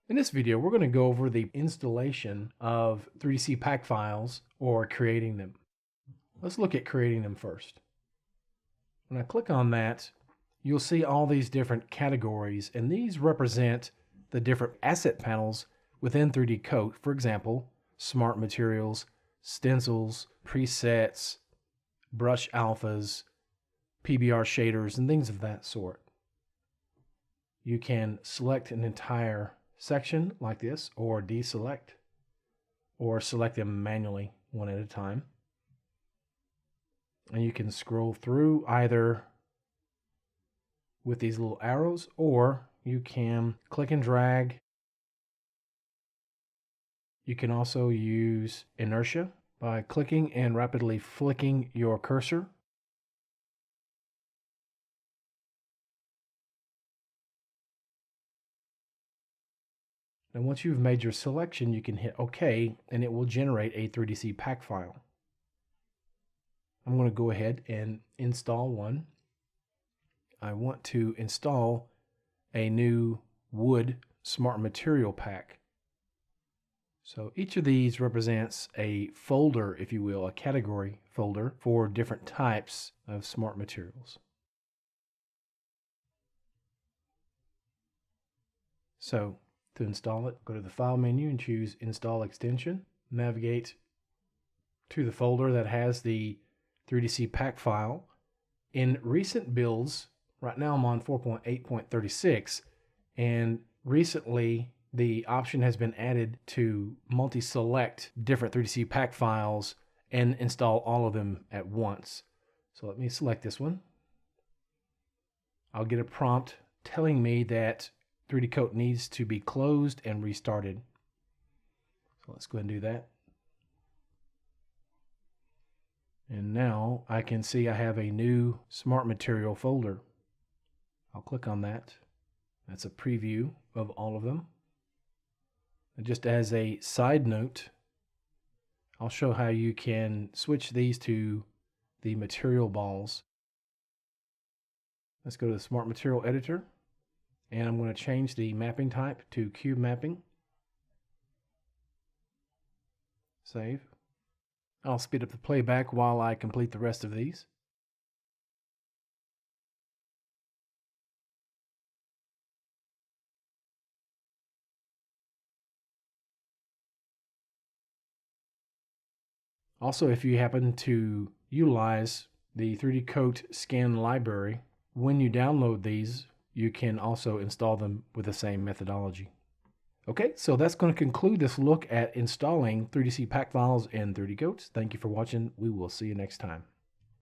In this video, we're going to go over the installation of 3DCpack files or creating them. Let's look at creating them first. When I click on that, you'll see all these different categories, and these represent the different asset panels within 3D Coat. For example, smart materials, stencils, presets, brush alphas, PBR shaders, and things of that sort. You can select an entire section like this, or deselect, or select them manually one at a time. And you can scroll through either with these little arrows, or you can click and drag. You can also use inertia by clicking and rapidly flicking your cursor. And once you've made your selection, you can hit OK, and it will generate a 3DCpack file. I'm going to go ahead and install one. I want to install a new wood smart material pack. So each of these represents a folder, if you will, a category folder for different types of smart materials. So to install it, go to the File menu and choose Install Extension. Navigate to the folder that has the 3DCpack file. In recent builds, right now I'm on 4.8.36, and recently the option has been added to multi-select different 3DCpack files and install all of them at once. So let me select this one. I'll get a prompt telling me that 3D Coat needs to be closed and restarted. So let's go ahead and do that. And now I can see I have a new smart material folder. I'll click on that. That's a preview of all of them. And just as a side note, I'll show how you can switch these to the material balls. Let's go to the Smart Material Editor. And I'm going to change the mapping type to cube mapping. Save. I'll speed up the playback while I complete the rest of these. Also, if you happen to utilize the 3D Coat scan library, when you download these, you can also install them with the same methodology. Okay, so that's going to conclude this look at installing 3DCpack files in 3D Coat. Thank you for watching. We will see you next time.